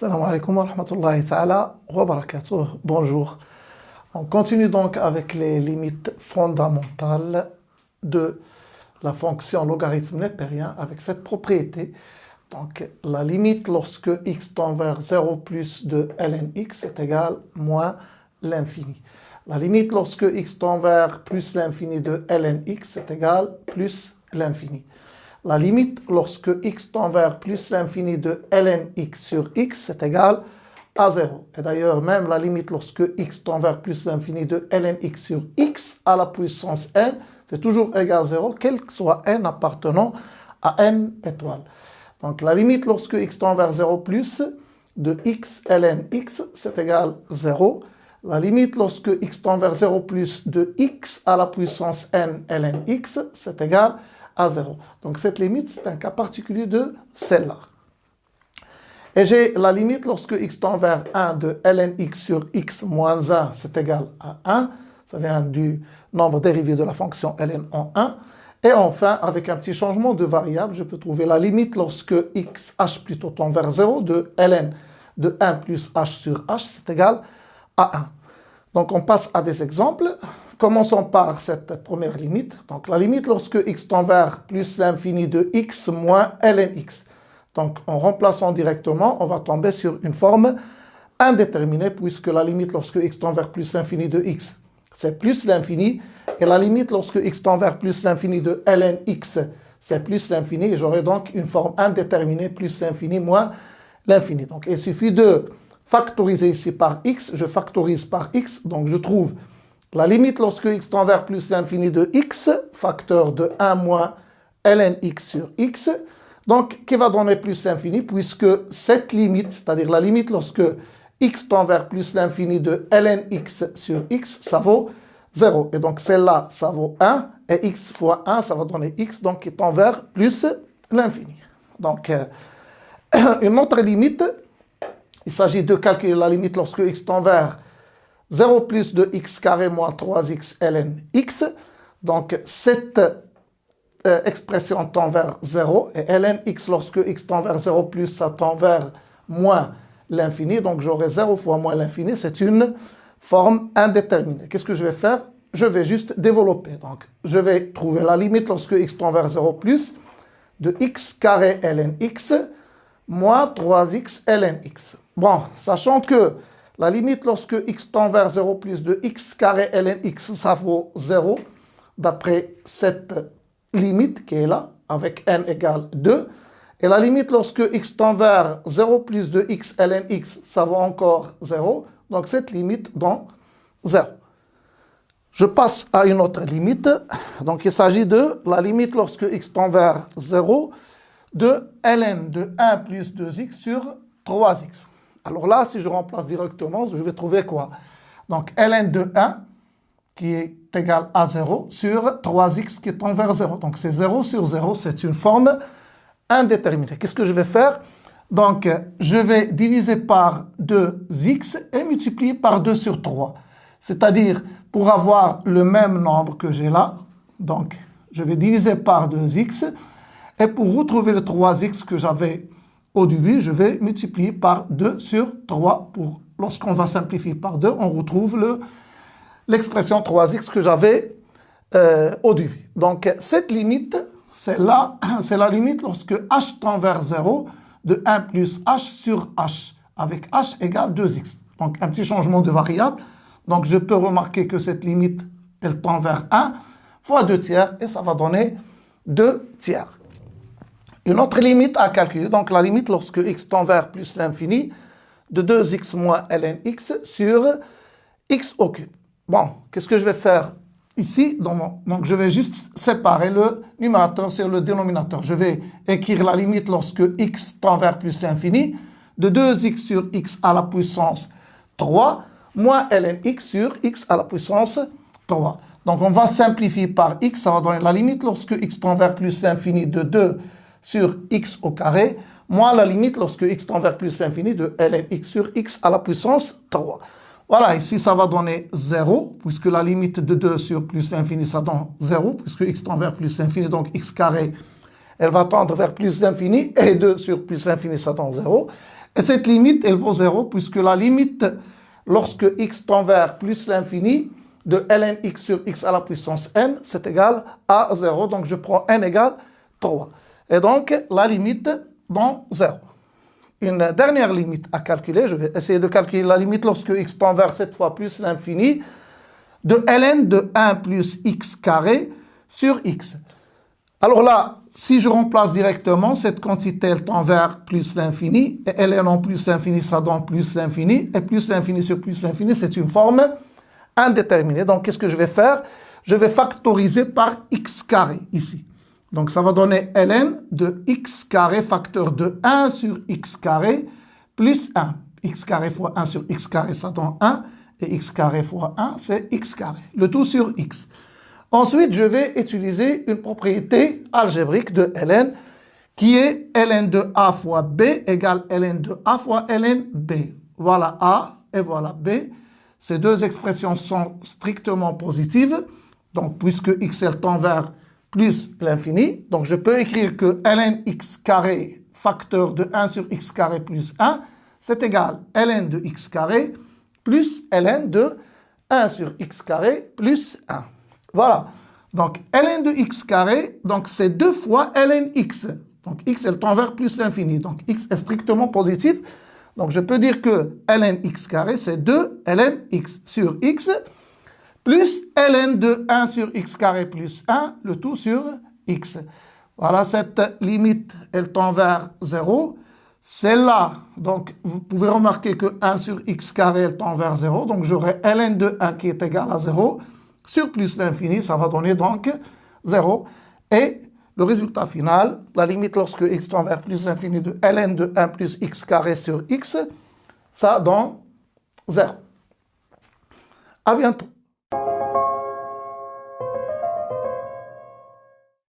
Assalamu alaikum wa rahmatullahi ta'ala wa barakatuh. Bonjour. On continue donc avec les limites fondamentales de la fonction logarithme népérien avec cette propriété. Donc la limite lorsque x tend vers 0 plus de ln x est égal moins l'infini. La limite lorsque x tend vers plus l'infini de ln x est égal plus l'infini. La limite lorsque x tend vers plus l'infini de ln x sur x est égal à 0. Et d'ailleurs, même la limite lorsque x tend vers plus l'infini de ln x sur x à la puissance n, c'est toujours égal à 0, quel que soit n appartenant à n étoiles. Donc la limite lorsque x tend vers 0 plus de x ln x, c'est égal à 0. La limite lorsque x tend vers 0 plus de x à la puissance n ln x, c'est égal à 0. Donc cette limite, c'est un cas particulier de celle-là. Et j'ai la limite lorsque x tend vers 1 de ln x sur x moins 1, c'est égal à 1. Ça vient du nombre dérivé de la fonction ln en 1. Et enfin, avec un petit changement de variable, je peux trouver la limite lorsque x, h plutôt tend vers 0 de ln de 1 plus h sur h, c'est égal à 1. Donc on passe à des exemples. Commençons par cette première limite. Donc la limite lorsque x tend vers plus l'infini de x moins ln x. Donc en remplaçant directement, on va tomber sur une forme indéterminée puisque la limite lorsque x tend vers plus l'infini de x, c'est plus l'infini. Et la limite lorsque x tend vers plus l'infini de ln x, c'est plus l'infini. Et j'aurai donc une forme indéterminée plus l'infini moins l'infini. Donc il suffit de factoriser ici par x. Je factorise par x. Donc je trouve la limite lorsque x tend vers plus l'infini de x, facteur de 1 moins ln x sur x, donc qui va donner plus l'infini, puisque cette limite, c'est-à-dire la limite lorsque x tend vers plus l'infini de ln x sur x, ça vaut 0. Et donc celle-là, ça vaut 1, et x fois 1, ça va donner x, donc qui tend vers plus l'infini. Donc une autre limite, il s'agit de calculer la limite lorsque x tend vers 0 plus de x carré moins 3x ln x. Donc, cette expression tend vers 0. Et ln x, lorsque x tend vers 0 plus, ça tend vers moins l'infini. Donc, j'aurai 0 fois moins l'infini. C'est une forme indéterminée. Qu'est-ce que je vais faire? Je vais juste développer. Donc, je vais trouver la limite lorsque x tend vers 0 plus de x carré ln x moins 3x ln x. Bon, sachant que la limite lorsque x tend vers 0 plus de x carré ln x, ça vaut 0, d'après cette limite qui est là, avec n égale 2. Et la limite lorsque x tend vers 0 plus de x ln x, ça vaut encore 0. Donc cette limite donne 0. Je passe à une autre limite. Donc il s'agit de la limite lorsque x tend vers 0 de ln de 1 plus 2x sur 3x. Alors là, si je remplace directement, je vais trouver quoi? Donc, ln de 1 qui est égal à 0 sur 3x qui tend vers 0. Donc, c'est 0 sur 0, c'est une forme indéterminée. Qu'est-ce que je vais faire? Donc, je vais diviser par 2x et multiplier par 2 sur 3. C'est-à-dire, pour avoir le même nombre que j'ai là, donc, je vais diviser par 2x. Et pour retrouver le 3x que j'avais au début, je vais multiplier par 2 sur 3. Lorsqu'on va simplifier par 2, on retrouve l'expression 3x que j'avais au début. Donc, cette limite, c'est la limite lorsque h tend vers 0 de 1 plus h sur h, avec h égale 2x. Donc, un petit changement de variable. Donc, je peux remarquer que cette limite, elle tend vers 1 fois 2 tiers, et ça va donner 2 tiers. Une autre limite à calculer, donc la limite lorsque x tend vers plus l'infini de 2x moins ln x sur x au cube. Bon, qu'est-ce que je vais faire ici? Donc je vais juste séparer le numérateur sur le dénominateur. Je vais écrire la limite lorsque x tend vers plus l'infini de 2x sur x à la puissance 3 moins ln x sur x à la puissance 3. Donc on va simplifier par x, ça va donner la limite lorsque x tend vers plus l'infini de 2 sur x au carré, moins la limite lorsque x tend vers plus l'infini de ln x sur x à la puissance 3. Voilà, ici ça va donner 0, puisque la limite de 2 sur plus l'infini, ça donne 0, puisque x tend vers plus l'infini, donc x carré, elle va tendre vers plus l'infini, et 2 sur plus l'infini, ça donne 0. Et cette limite, elle vaut 0, puisque la limite, lorsque x tend vers plus l'infini, de ln x sur x à la puissance n, c'est égal à 0. Donc, je prends n égale 3. Et donc, la limite dans 0. Une dernière limite à calculer, je vais essayer de calculer la limite lorsque x tend vers cette fois plus l'infini, de ln de 1 plus x carré sur x. Alors là, si je remplace directement, cette quantité, elle tend vers plus l'infini, et ln en plus l'infini, ça donne plus l'infini, et plus l'infini sur plus l'infini, c'est une forme indéterminée. Donc, qu'est-ce que je vais faire? Je vais factoriser par x carré, ici. Donc, ça va donner ln de x carré facteur de 1 sur x carré plus 1. X carré fois 1 sur x carré, ça donne 1. Et x carré fois 1, c'est x carré. Le tout sur x. Ensuite, je vais utiliser une propriété algébrique de ln qui est ln de a fois b égale ln de a fois ln b. Voilà a et voilà b. Ces deux expressions sont strictement positives. Donc, puisque x tend vers plus l'infini, donc je peux écrire que ln x carré facteur de 1 sur x carré plus 1, c'est égal ln de x carré plus ln de 1 sur x carré plus 1. Voilà. Donc, ln de x carré, donc c'est 2 fois ln x. Donc, x, elle tend vers plus l'infini. Donc, x est strictement positif. Donc, je peux dire que ln x carré, c'est 2 ln x sur x plus ln de 1 sur x carré plus 1, le tout sur x. Voilà, cette limite, elle tend vers 0. Celle-là, donc, vous pouvez remarquer que 1 sur x carré, elle tend vers 0. Donc, j'aurai ln de 1 qui est égal à 0. Sur plus l'infini, ça va donner donc 0. Et le résultat final, la limite lorsque x tend vers plus l'infini de ln de 1 plus x carré sur x, ça donne 0. À bientôt.